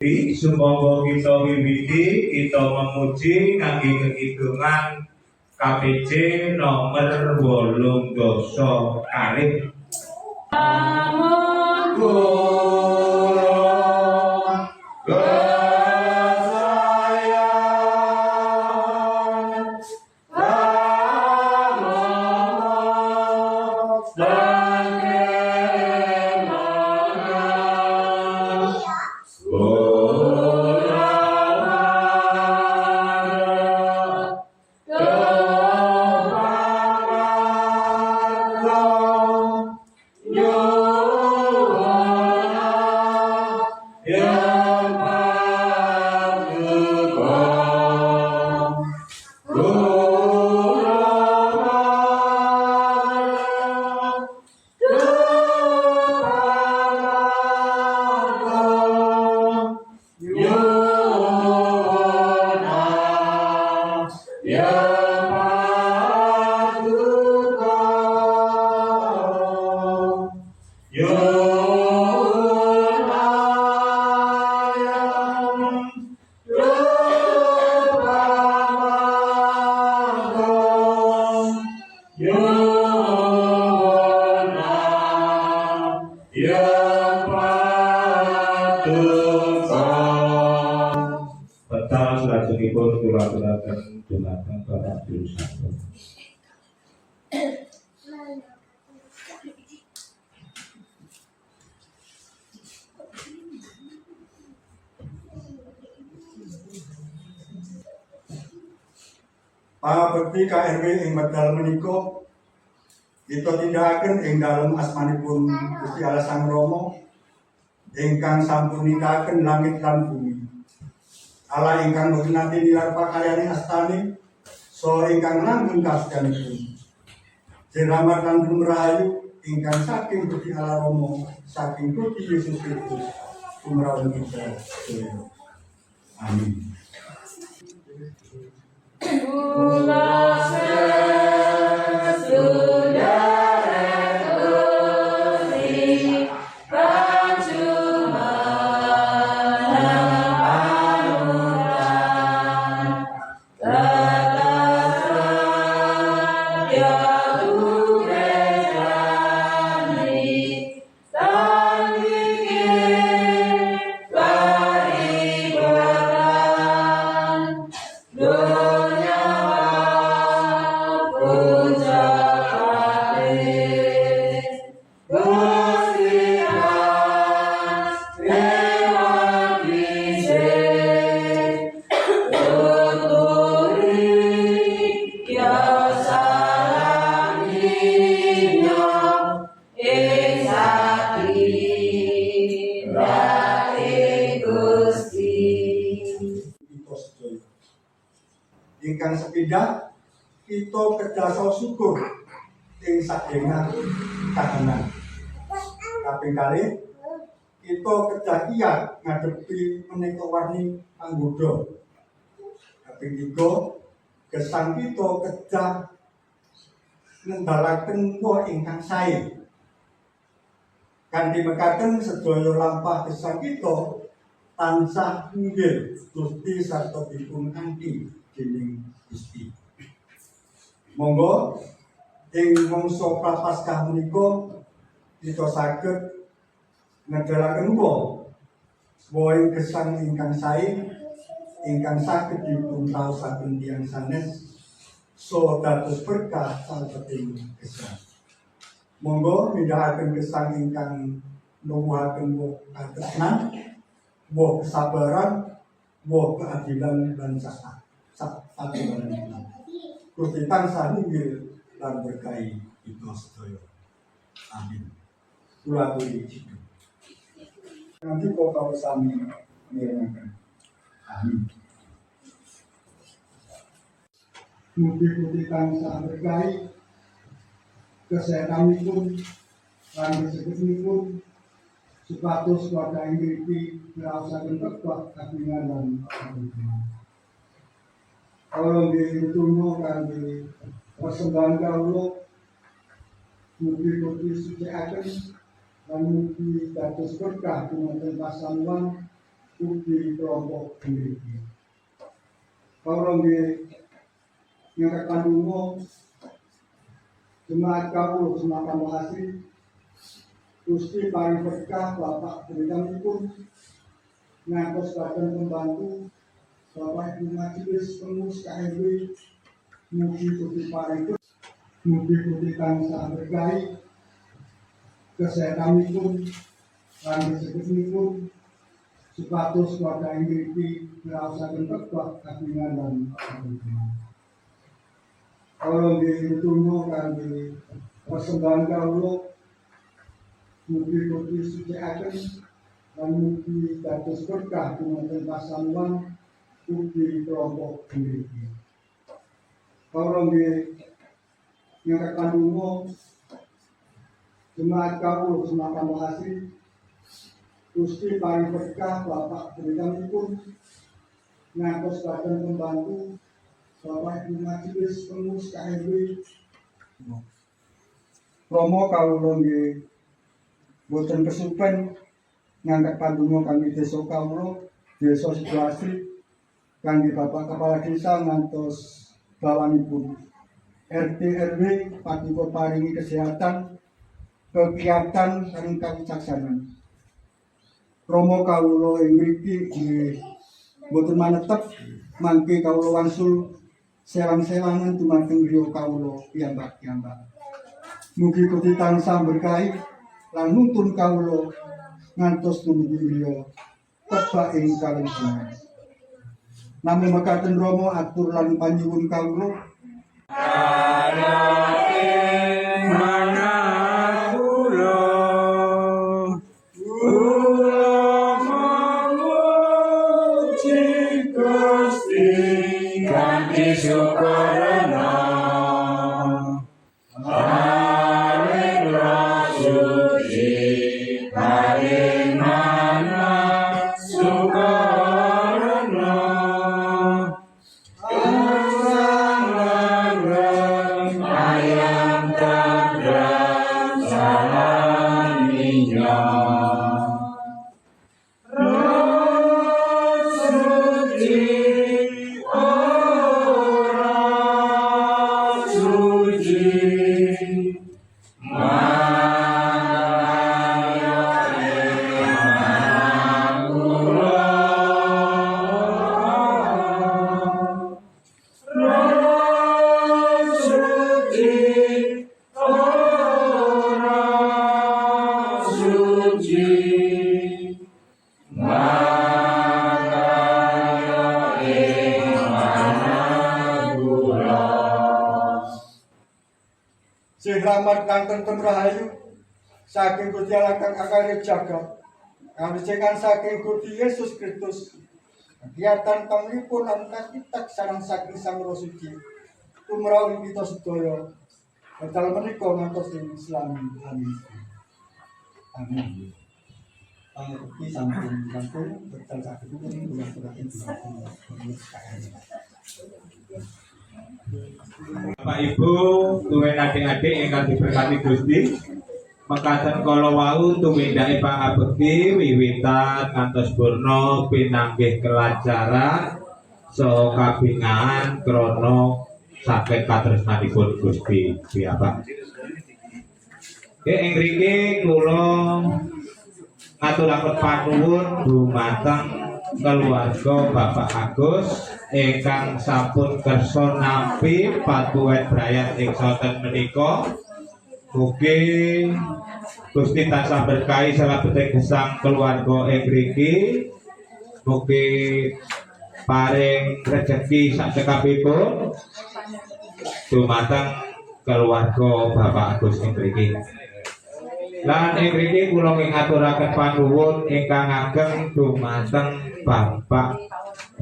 Sumangga kita wiwiti kita memuji ngangge kekidungan KPJ nomor 18 kalih. Pangabekti KRW ing medal menika kita tindakaken ing dalem asmanipun Gusti Allah Sang Rama ingkang sampun nindakaken langit lan bumi. Allah ingkang boten nate nilar pakaryane astane so ingkang langgeng kasdanipun. Jeramat lan rahayu ingkang saking Gusti Allah Rama saking Gusti Yesus Kristus tumrap kita sedaya. Amin. Ingkang sepindah kita kedasa syukur ing sadengan kahanan. Kaping kalih kita kedah kiyat ngadepi menika warni panggoda. Kaping tiga gesang kita kedah ngendhalaken woh ingkang sae. Kanthi mekaten sedaya lampah gesang kita tansah inggil Gusti sarta dipun kanthi dening Gusti. Monggo ing mangsa prapaskah menika kita saged ngedalaken woh ing gesang ingkang sae ingkang saged dipun raosaken tiyang sanes so dados berkah salebeting gesang. Monggo nindakaken gesang ingkang nuwuhaken woh katresnan, woh kesabaran, woh keadilan lan sakepalan. Gusti tansah inggil lan berkahi kita sedaya. Amin. Kula aturi sidhi. Nanti kok kawula sami mirengaken. Amin. Mugi-mugi tansah berkahi kesehatanipun lan rezekinipun supados keluarga inggih ngraosaken berkah kagungan lan kagungan. Kalau ditunggu kanthi persembahan kawula mugi-mugi sucikaken lan mugi dados berkah dumateng pasamuan ugi kelompok mriki. Kawula nggih ingkang pandonga jemaat kawula semakan wasi Gusti paring berkah Bapak berikanipun ngantos kadang membantu Bapak Ibu Majelis Pengurus KRW mugi Gusti paring mugi Gusti tansah berkahi kesehatanipun lan rezekinipun supados keluarga mriki ngraosaken berkah kagungan lan kagungan. Kawula nggih nyuwun kanthi persembahan kawula mugi Gusti sucikaken lan mugi dados berkah dumateng pasamuan ugi kelompok mriki. Kawula nggih ingkang pandonga jemaat kawula semakan wasi Gusti paring berkah Bapak berikanipun ngantos kadang membantu Bapak Ibu Majelis Pengurus KRW. Romo kawula nggih boten kesupen ngangkat pandonga kangge desa kawula, desa Sidoasri kangge Bapak Kepala Desa ngantos bawanipun RT RW paduka paringi kesehatan, kegiatan saring kawicaksanan. Romo kawula ing mriki nggih boten manetep mangke kawula wangsul selang-selangan dumateng griya kawula piyambak-piyambak. Mugi Gusti tansah berkahi lan nuntun kawula ngantos dumugi griya tebak ing kalungkungan. Nami mekaten Romo atur lan panyuwun kawula sing rahmat kangkeng rahayu saking Gusti Allah kang akarip jagat kawijikan saking Gusti Yesus Kristus kegiatan panglipun lan kakitak sareng saking Sang Roh Suci tumrawi kita sedaya wedal menika ngantos ing Islam. Amin. Amin. Pangerti sampun wedal saged ngaturaken Bapak Ibu, tuwin adik-adik ingkang diberkati Gusti, mekaten kala wau tumindake pangabekti wiwitan ngantos purna pinanggih kelajaran saha kabingahan krana saged katresnanipun Gusti piyambak. Ing mriki kula ngaturaken panuwun dumateng keluarga Bapak Agus ingkang sampun kersa nampi patuwet brayat ing sonten menika. Mugi Gusti tansah berkahi salabeting gesang keluarga ing mriki. Mugi paring rejeki sak cekapipun dumateng keluarga Bapak Agus ing mriki. Lan ing mriki kula ngaturaken panuwun ingkang ageng dumateng Bapak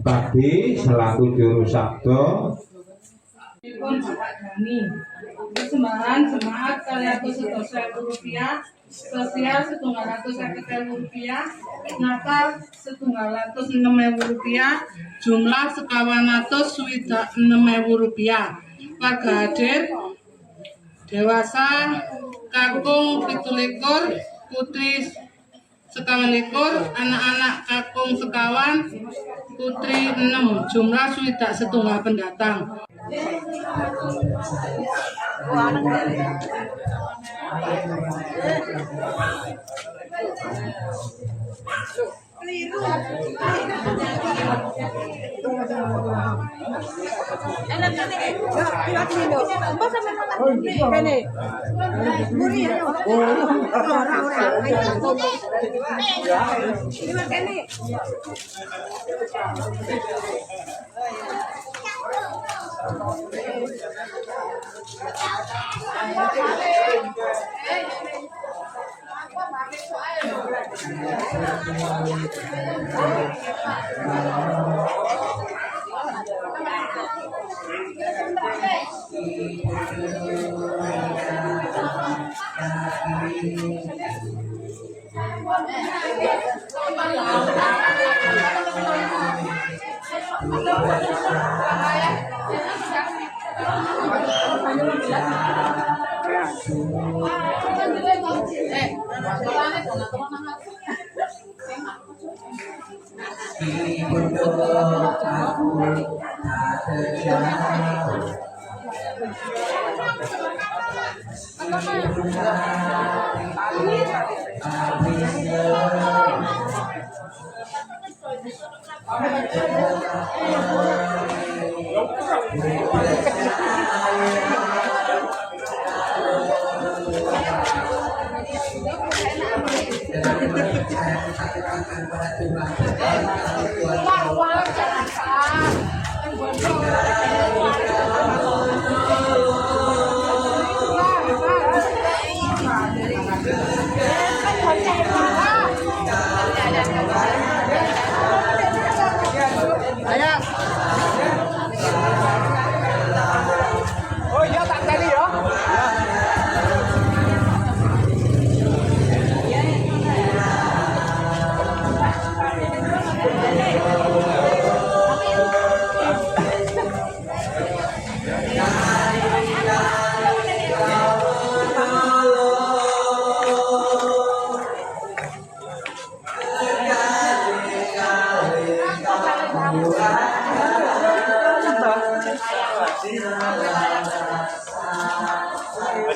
Badi selaku juru sabda. Dipun Bapak Dani, persembahan jemaat kalian Rp100.000, sosial Rp150.000, Natal Rp106.000, jumlah Rp606.000. Warga hadir dewasa kakung 17, putri Sekawalikur anak-anak kakung sekawan, putri 6, jumlah swidak setunggal pendatang.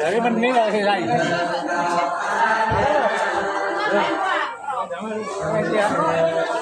Dari menit lagi. Jangan